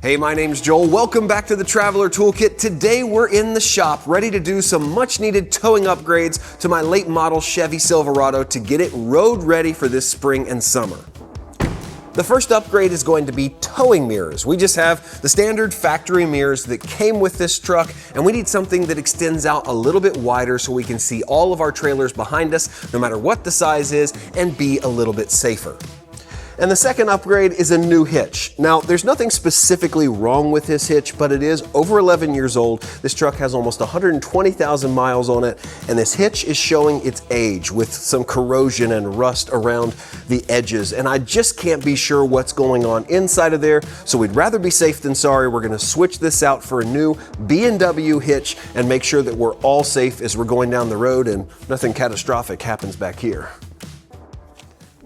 Hey, my name's Joel. Welcome back to the Traveler Toolkit. Today we're in the shop ready to do some much needed towing upgrades to my late model Chevy Silverado to get it road ready for this spring and summer. The first upgrade is going to be towing mirrors. We just have the standard factory mirrors that came with this truck, and we need something that extends out a little bit wider so we can see all of our trailers behind us, no matter what the size is, and be a little bit safer. And the second upgrade is a new hitch. Now, there's nothing specifically wrong with this hitch, but it is over 11 years old. This truck has almost 120,000 miles on it, and this hitch is showing its age with some corrosion and rust around the edges. And I just can't be sure what's going on inside of there, so we'd rather be safe than sorry. We're gonna switch this out for a new B&W hitch and make sure that we're all safe as we're going down the road and nothing catastrophic happens back here.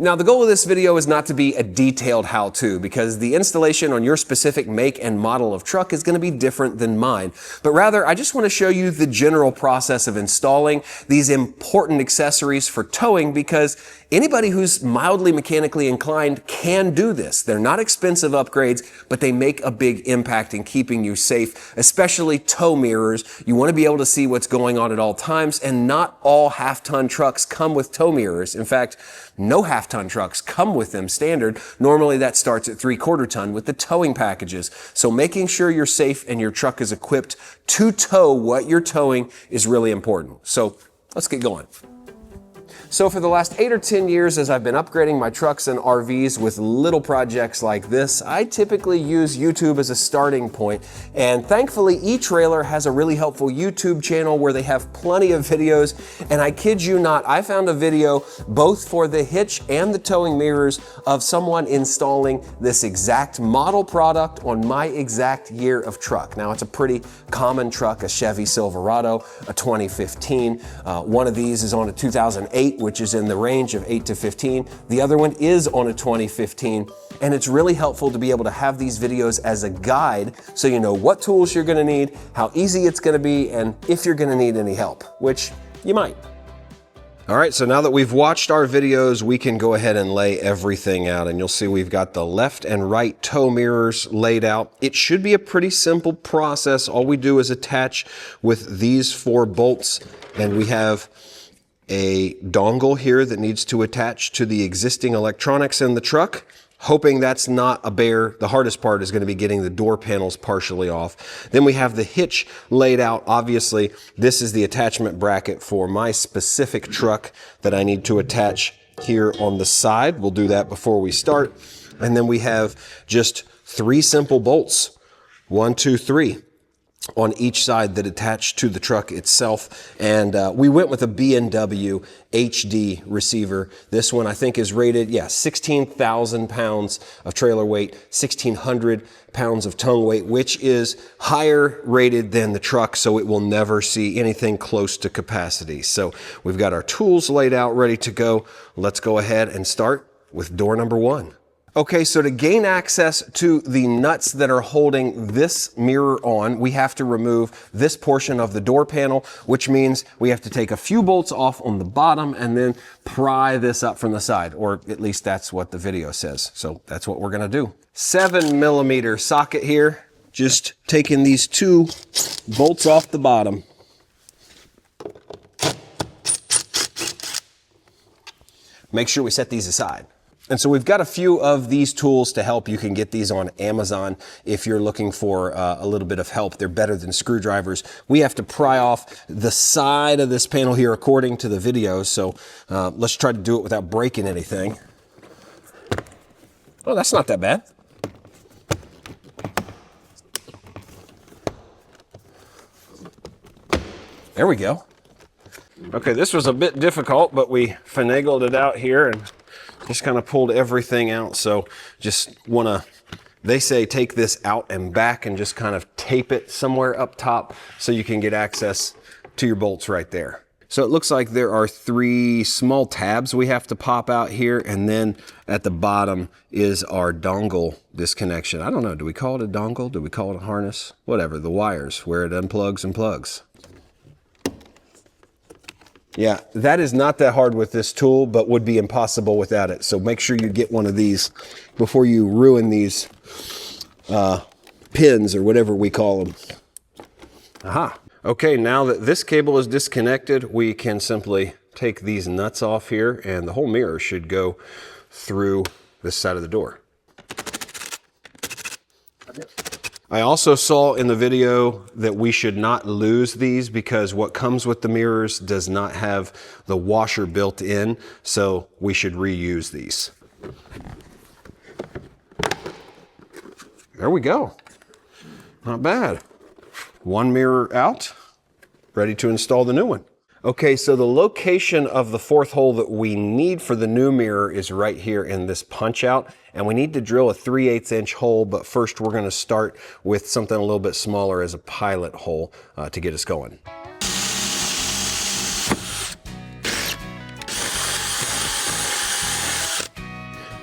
Now, the goal of this video is not to be a detailed how-to because the installation on your specific make and model of truck is going to be different than mine. But rather, I just want to show you the general process of installing these important accessories for towing because anybody who's mildly mechanically inclined can do this. They're not expensive upgrades, but they make a big impact in keeping you safe, especially tow mirrors. You want to be able to see what's going on at all times, and not all half-ton trucks come with tow mirrors. In fact, no half-ton trucks come with them standard. Normally that starts at 3/4 ton with the towing packages. So making sure you're safe and your truck is equipped to tow what you're towing is really important. So let's get going. So for the last 8 or 10 years, as I've been upgrading my trucks and RVs with little projects like this, I typically use YouTube as a starting point. And thankfully, eTrailer has a really helpful YouTube channel where they have plenty of videos. And I kid you not, I found a video both for the hitch and the towing mirrors of someone installing this exact model product on my exact year of truck. Now, it's a pretty common truck, a Chevy Silverado, a 2015. One of these is on a 2008. Which is in the range of 8 to 15. The other one is on a 2015, and it's really helpful to be able to have these videos as a guide so you know what tools you're gonna need, how easy it's gonna be, and if you're gonna need any help, which you might. All right, so now that we've watched our videos, we can go ahead and lay everything out, and you'll see we've got the left and right tow mirrors laid out. It should be a pretty simple process. All we do is attach with these 4 bolts, and we have a dongle here that needs to attach to the existing electronics in the truck. Hoping that's not a bear. The hardest part is going to be getting the door panels partially off. Then we have the hitch laid out. Obviously, this is the attachment bracket for my specific truck that I need to attach here on the side. We'll do that before we start. And then we have just 3 simple bolts. 1, 2, 3. On each side that attach to the truck itself. And we went with a B&W HD receiver. This one I think is rated, 16,000 pounds of trailer weight, 1,600 pounds of tongue weight, which is higher rated than the truck, so it will never see anything close to capacity. So we've got our tools laid out, ready to go. Let's go ahead and start with door number 1. Okay, so to gain access to the nuts that are holding this mirror on, we have to remove this portion of the door panel, which means we have to take a few bolts off on the bottom and then pry this up from the side, or at least that's what the video says. So that's what we're gonna do. 7mm socket here, just taking these 2 bolts off the bottom. Make sure we set these aside. And so we've got a few of these tools to help. You can get these on Amazon if you're looking for a little bit of help. They're better than screwdrivers. We have to pry off the side of this panel here according to the video. So let's try to do it without breaking anything. Oh, that's not that bad. There we go. Okay, this was a bit difficult, but we finagled it out here and just kind of pulled everything out. So just wanna, they say take this out and back and just kind of tape it somewhere up top so you can get access to your bolts right there. So it looks like there are 3 small tabs we have to pop out here, and then at the bottom is our dongle disconnection. I don't know, do we call it a dongle? Do we call it a harness? Whatever, the wires where it unplugs and plugs. Yeah, that is not that hard with this tool, but would be impossible without it. So make sure you get one of these before you ruin these pins or whatever we call them. Aha. Okay, now that this cable is disconnected, we can simply take these nuts off here and the whole mirror should go through this side of the door. I also saw in the video that we should not lose these because what comes with the mirrors does not have the washer built in, so we should reuse these. There we go. Not bad. One mirror out, ready to install the new one. Okay, so the location of the 4th hole that we need for the new mirror is right here in this punch out, and we need to drill a 3/8 inch hole, but first we're gonna start with something a little bit smaller as a pilot hole to get us going.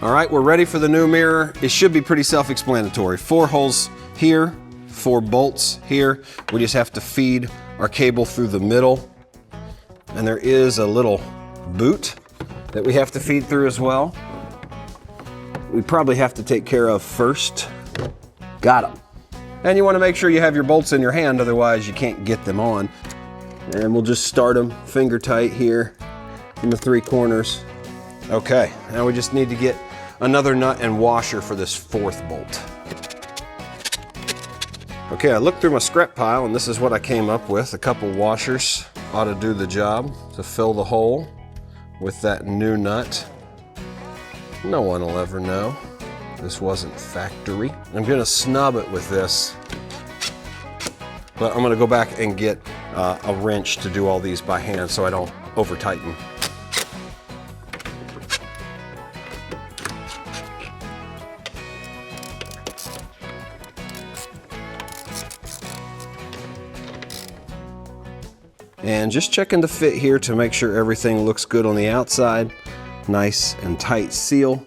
All right, we're ready for the new mirror. It should be pretty self-explanatory. 4 holes here, 4 bolts here. We just have to feed our cable through the middle. And there is a little boot that we have to feed through as well. We probably have to take care of first. Got them. And you want to make sure you have your bolts in your hand, otherwise you can't get them on. And we'll just start them finger tight here in the 3 corners. Okay, now we just need to get another nut and washer for this 4th bolt. Okay, I looked through my scrap pile and this is what I came up with. A couple washers ought to do the job to fill the hole with that new nut. No one will ever know this wasn't factory. I'm gonna snub it with this, but I'm gonna go back and get a wrench to do all these by hand so I don't over tighten. And just checking the fit here to make sure everything looks good on the outside. Nice and tight seal.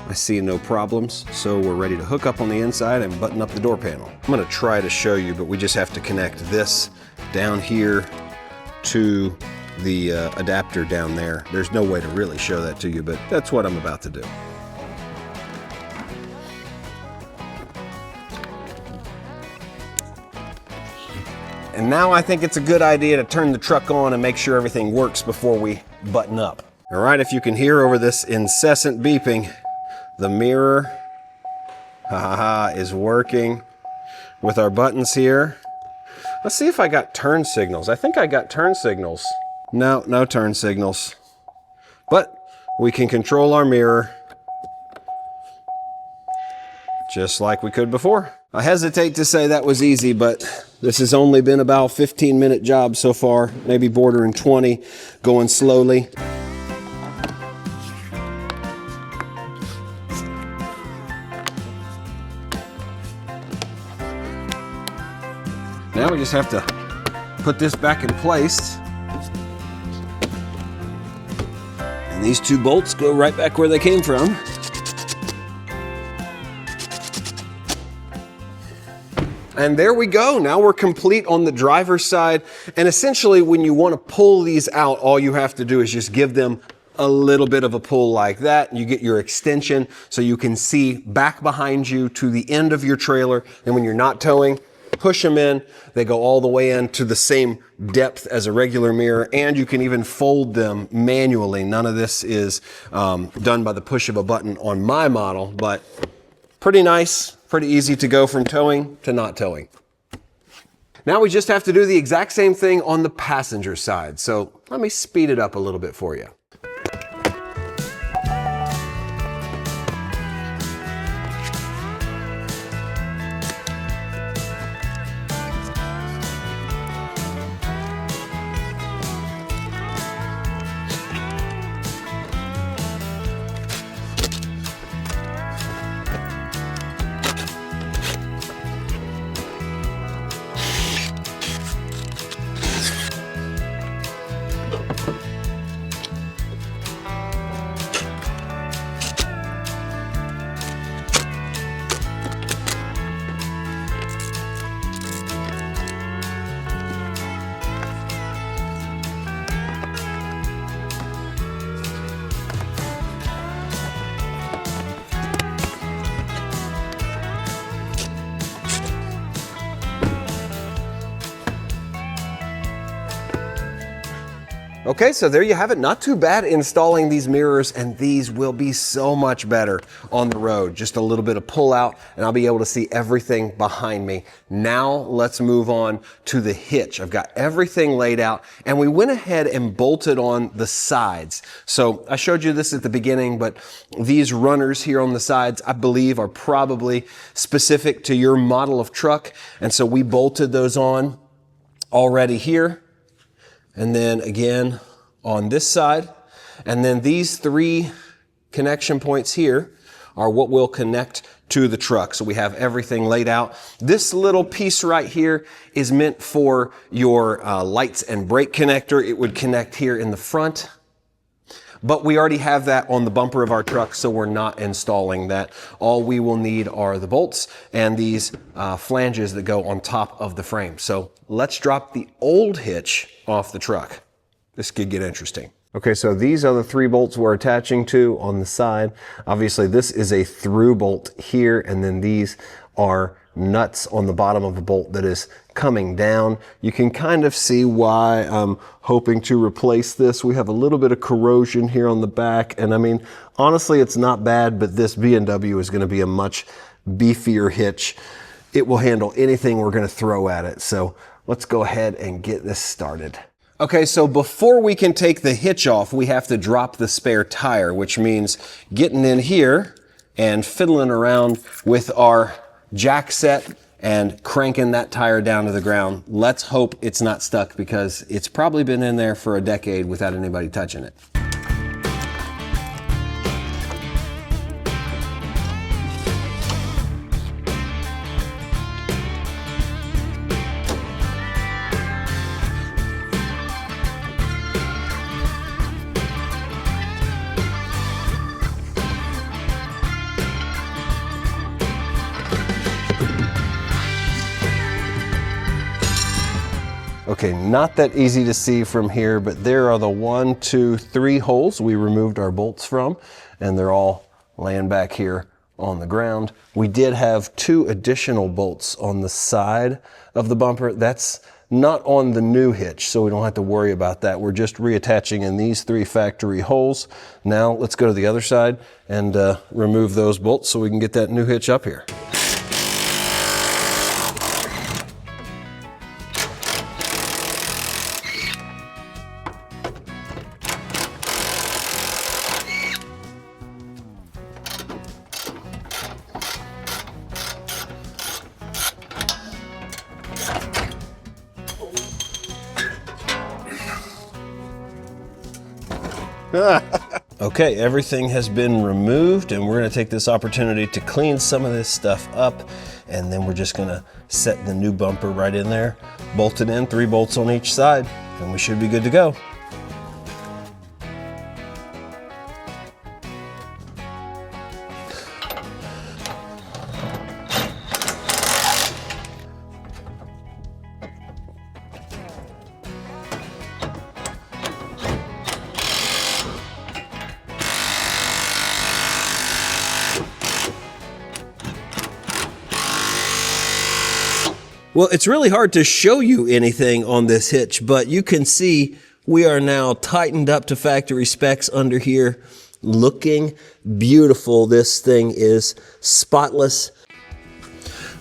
I see no problems, so we're ready to hook up on the inside and button up the door panel. I'm gonna try to show you, but we just have to connect this down here to the adapter down there. There's no way to really show that to you, but that's what I'm about to do. And now I think it's a good idea to turn the truck on and make sure everything works before we button up. All right, if you can hear over this incessant beeping, the mirror, is working with our buttons here. Let's see if I got turn signals. I think I got turn signals. No, no turn signals. But we can control our mirror just like we could before. I hesitate to say that was easy, but this has only been about a 15-minute job so far, maybe bordering 20, going slowly. Now we just have to put this back in place. And these 2 bolts go right back where they came from. And there we go. Now we're complete on the driver's side. And essentially when you want to pull these out, all you have to do is just give them a little bit of a pull like that. You get your extension so you can see back behind you to the end of your trailer. And when you're not towing, push them in. They go all the way in to the same depth as a regular mirror, and you can even fold them manually. None of this is done by the push of a button on my model, but pretty nice. Pretty easy to go from towing to not towing. Now we just have to do the exact same thing on the passenger side. So let me speed it up a little bit for you. Okay, so there you have it. Not too bad installing these mirrors, and these will be so much better on the road. Just a little bit of pull out and I'll be able to see everything behind me. Now let's move on to the hitch. I've got everything laid out and we went ahead and bolted on the sides. So I showed you this at the beginning, but these runners here on the sides, I believe, are probably specific to your model of truck. And so we bolted those on already here. And then again on this side. And then these 3 connection points here are what will connect to the truck. So we have everything laid out. This little piece right here is meant for your lights and brake connector. It would connect here in the front. But we already have that on the bumper of our truck, so we're not installing that. All we will need are the bolts and these flanges that go on top of the frame. So let's drop the old hitch off the truck. This could get interesting. Okay, so these are the 3 bolts we're attaching to on the side. Obviously, this is a through bolt here, and then these are nuts on the bottom of the bolt that is coming down. You can kind of see why I'm hoping to replace this. We have a little bit of corrosion here on the back, and I mean, honestly, it's not bad, but this B&W is going to be a much beefier hitch. It will handle anything we're going to throw at it. So let's go ahead and get this started. Okay, so before we can take the hitch off, we have to drop the spare tire, which means getting in here and fiddling around with our jack set and cranking that tire down to the ground. Let's hope it's not stuck, because it's probably been in there for a decade without anybody touching it. Okay, not that easy to see from here, but there are the 1, 2, 3 holes we removed our bolts from, and they're all laying back here on the ground. We did have 2 additional bolts on the side of the bumper. That's not on the new hitch, so we don't have to worry about that. We're just reattaching in these 3 factory holes. Now let's go to the other side and remove those bolts so we can get that new hitch up here. Okay, everything has been removed, and we're going to take this opportunity to clean some of this stuff up, and then we're just going to set the new bumper right in there, bolt it in, 3 bolts on each side, and we should be good to go. Well, it's really hard to show you anything on this hitch, but you can see we are now tightened up to factory specs under here, looking beautiful. This thing is spotless.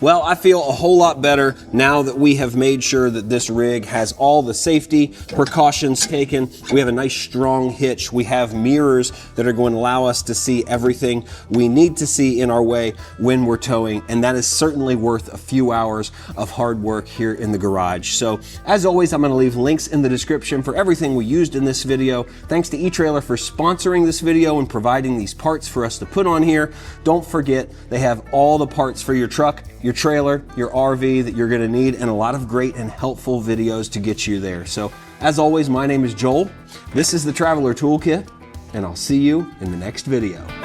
Well, I feel a whole lot better now that we have made sure that this rig has all the safety precautions taken. We have a nice strong hitch. We have mirrors that are going to allow us to see everything we need to see in our way when we're towing, and that is certainly worth a few hours of hard work here in the garage. So as always, I'm going to leave links in the description for everything we used in this video. Thanks to eTrailer for sponsoring this video and providing these parts for us to put on here. Don't forget, they have all the parts for your truck, your trailer, your RV that you're going to need, and a lot of great and helpful videos to get you there. So as always, my name is Joel. This is the Traveler Toolkit, and I'll see you in the next video.